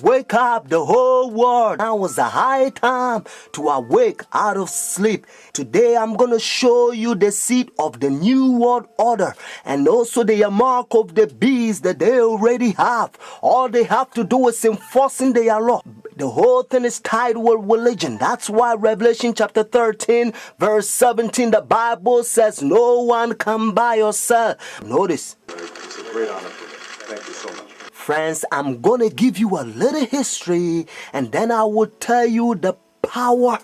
Wake up the whole world. Now is the high time to awake out of sleep. Today I'm going to show you the seed of the new world order and also the mark of the beast that they already have. All they have to do is enforcing their law. The whole thing is tied with religion. That's why Revelation chapter 13 verse 17, the Bible says no one can buy or sell. Notice. It's a great honor for me. Thank you so much. Friends, I'm going to give you a little history and then I will tell you the power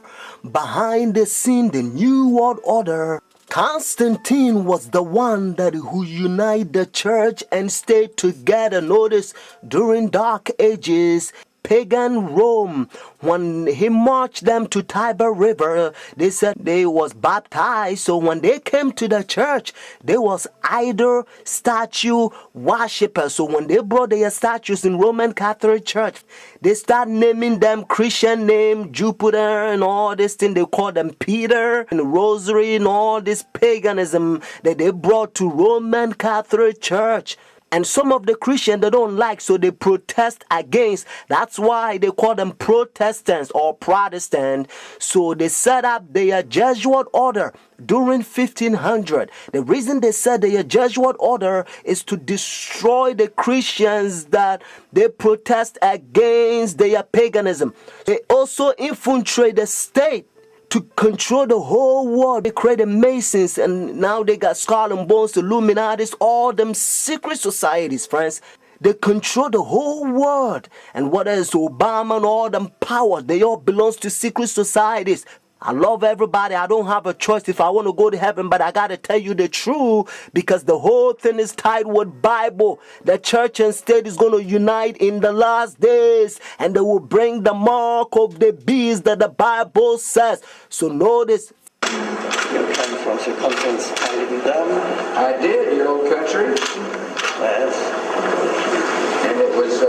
behind the scene, the new world order. Constantine was the one who united the church and stayed together. Notice, during dark ages, pagan Rome, when he marched them to Tiber River, they said they was baptized. So when they came to the church, they was idol statue worshippers. So when they brought their statues in Roman Catholic Church, they start naming them Christian name, Jupiter and all this thing. They call them Peter and Rosary and all this paganism that they brought to Roman Catholic Church. And some of the Christians they don't like, so they protest against. That's why they call them Protestants or Protestant. So they set up their Jesuit order during 1500. The reason they said their Jesuit order is to destroy the Christians that they protest against their paganism. They also infiltrate the state to control the whole world. They created Masons and now they got Skull and Bones, the Illuminatis, all them secret societies, friends. They control the whole world. And what is Obama and all them powers, they all belongs to secret societies. I love everybody. I don't have a choice if I want to go to heaven, but I got to tell you the truth because the whole thing is tied with Bible. The church and state is going to unite in the last days and they will bring the mark of the beast that the Bible says. So notice. You come from circumference Amsterdam. I did, your old country. Yes. And it was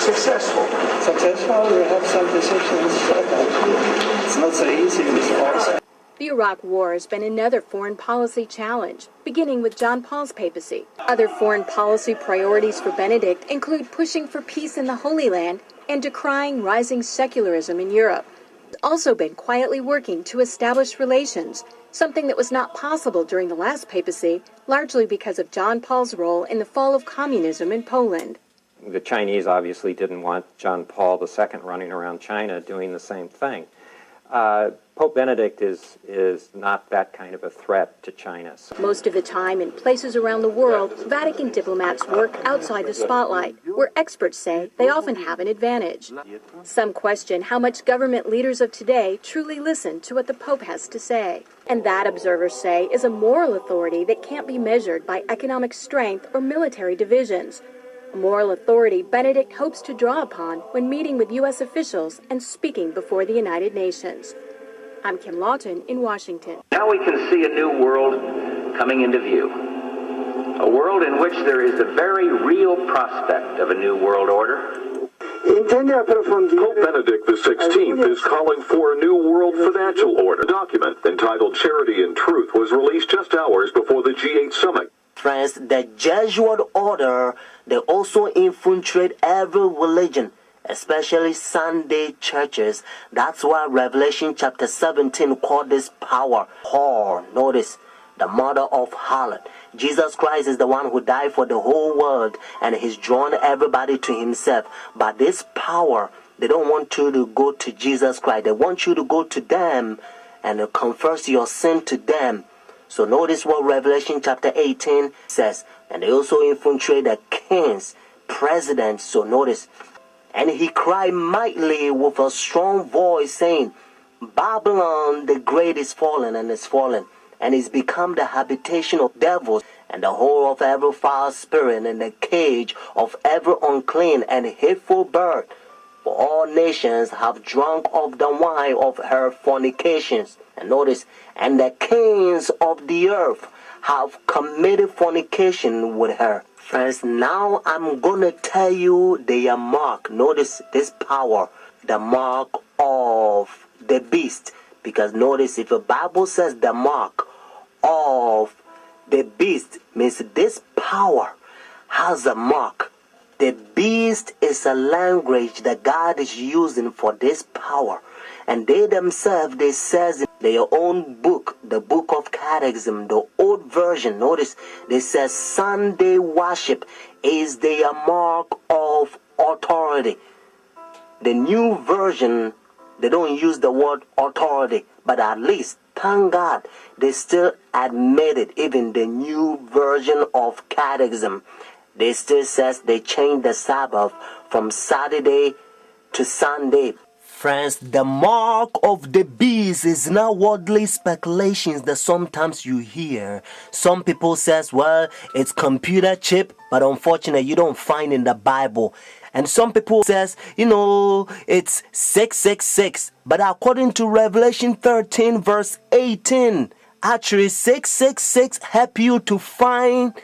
successful. Successful, we have some decisions. It's not so easy in this place. The Iraq War has been another foreign policy challenge, beginning with John Paul's papacy. Other foreign policy priorities for Benedict include pushing for peace in the Holy Land and decrying rising secularism in Europe. He's also been quietly working to establish relations, something that was not possible during the last papacy, largely because of John Paul's role in the fall of communism in Poland. The Chinese obviously didn't want John Paul II running around China doing the same thing. Pope Benedict is not that kind of a threat to China. Most of the time, in places around the world, Vatican diplomats work outside the spotlight, where experts say they often have an advantage. Some question how much government leaders of today truly listen to what the Pope has to say. And that, observers say, is a moral authority that can't be measured by economic strength or military divisions. A moral authority Benedict hopes to draw upon when meeting with U.S. officials and speaking before the United Nations. I'm Kim Lawton in Washington. Now we can see a new world coming into view. A world in which there is a very real prospect of a new world order. Pope Benedict XVI is calling for a new world financial order. A document entitled Charity and Truth was released just hours before the G8 summit. Friends, the Jesuit order, they also infiltrate every religion, especially Sunday churches. That's why Revelation chapter 17 called this power whore. Notice, the mother of harlot. Jesus Christ is the one who died for the whole world and he's drawn everybody to himself. But this power, they don't want you to go to Jesus Christ. They want you to go to them and confess your sin to them. So notice what Revelation chapter 18 says. And they also infiltrate the kings, presidents. So notice. And he cried mightily with a strong voice, saying, Babylon the great is fallen and is fallen, and is become the habitation of devils, and the whore of every foul spirit, and the cage of every unclean and hateful bird. For all nations have drunk of the wine of her fornications. And notice, and the kings of the earth have committed fornication with her. Friends, now I'm going to tell you their mark. Notice this power, the mark of the beast. Because notice, if the Bible says the mark of the beast, means this power has a mark. The beast is a language that God is using for this power. And they themselves, they says in their own book, the book of Catechism, the old version, notice, they says Sunday worship is their mark of authority. The new version, they don't use the word authority, but at least, thank God, they still admit it. Even the new version of Catechism, they still says they changed the Sabbath from Saturday to Sunday. Friends, the mark of the beast is not worldly speculations that sometimes you hear. Some people says, well, it's computer chip, but unfortunately you don't find in the Bible. And some people says, it's 666. But according to Revelation 13 verse 18, actually 666 help you to find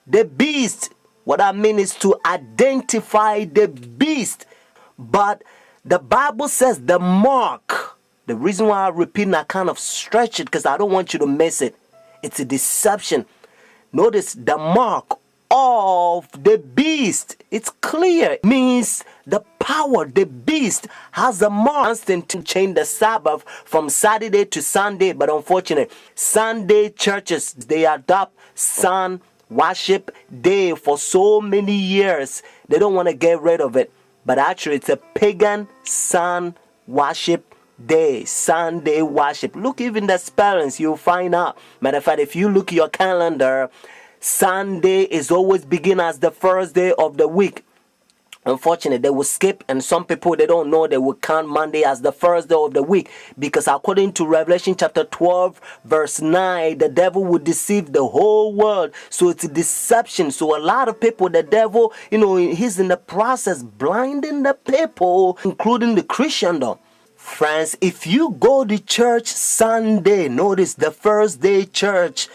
the beast. What I mean is to identify the beast. But the Bible says the mark. The reason why I repeat and I kind of stretch it because I don't want you to miss it. It's a deception. Notice the mark of the beast. It's clear. It means the power, the beast has a mark to change the Sabbath from Saturday to Sunday. But unfortunately, Sunday churches, they adopt sun worship day for so many years. They don't want to get rid of it. But actually, it's a pagan sun worship day, Sunday worship. Look, even the spellings, you'll find out. Matter of fact, if you look at your calendar, Sunday is always begin as the first day of the week. Unfortunately, they will skip, and some people, they don't know, they will count Monday as the first day of the week, because according to Revelation chapter 12 verse 9, the devil would deceive the whole world. So it's a deception. So a lot of people, the devil, he's in the process blinding the people, including the Christendom. Friends, if you go to church Sunday, notice the first day church,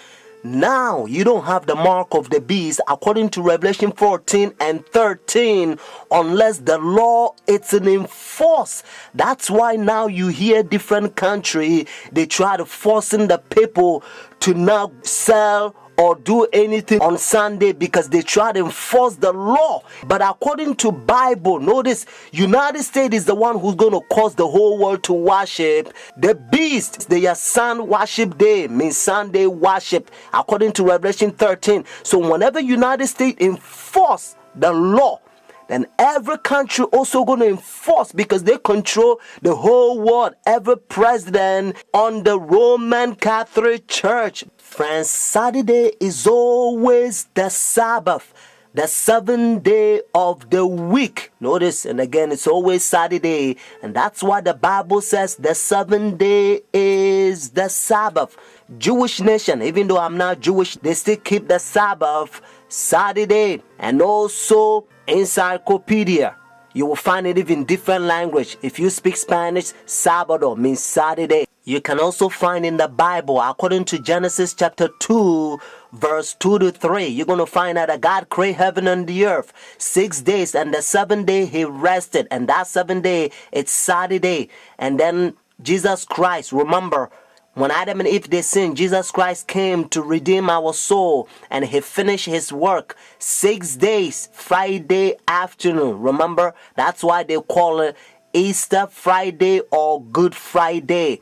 now you don't have the mark of the beast according to Revelation 14 and 13 unless the law is enforced. That's why now you hear different country, they try to forcing the people to not sell or do anything on Sunday because they try to enforce the law. But according to Bible, notice United States is the one who's going to cause the whole world to worship the beast. Their sun worship day means Sunday worship according to Revelation 13. So whenever United States enforce the law, then every country also going to enforce because they control the whole world. Every president on the Roman Catholic Church. Friends, Saturday is always the Sabbath, the seventh day of the week. Notice, and again, it's always Saturday. And that's why the Bible says the seventh day is the Sabbath. Jewish nation, even though I'm not Jewish, they still keep the Sabbath Saturday. And also encyclopedia, you will find it even different language. If you speak Spanish, Sábado means Saturday. You can also find in the Bible, according to Genesis chapter 2, verse 2 to 3, you're going to find out that God created heaven and the earth 6 days, and the seventh day he rested, and that seventh day it's Saturday. And then Jesus Christ, remember, when Adam and Eve they sinned, Jesus Christ came to redeem our soul, and he finished his work 6 days, Friday afternoon. Remember, that's why they call it Easter Friday or Good Friday.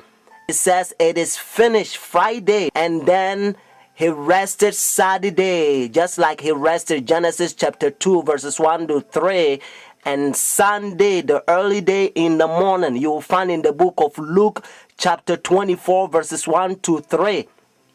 It says it is finished Friday, and then he rested Saturday, just like he rested Genesis chapter 2 verses 1 to 3. And Sunday, the early day in the morning, you will find in the book of Luke chapter 24 verses 1 to 3.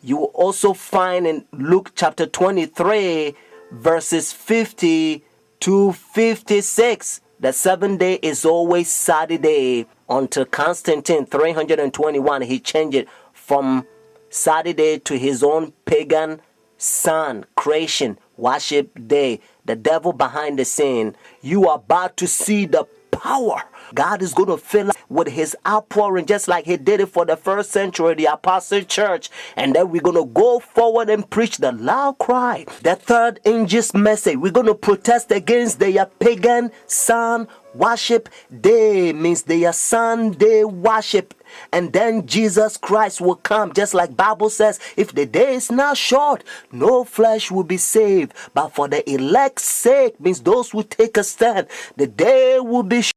You will also find in Luke chapter 23 verses 50 to 56. The seventh day is always Saturday until Constantine 321. He changed it from Saturday to his own pagan sun creation worship day. The devil behind the scene. You are about to see the power God is going to fill us with his outpouring, just like he did it for the first century, the apostle church. And then we're going to go forward and preach the loud cry. The third angel's message, we're going to protest against their pagan sun worship day, means their Sunday worship. And then Jesus Christ will come, just like Bible says, if the day is not short, no flesh will be saved. But for the elect's sake, means those who take a stand, the day will be short.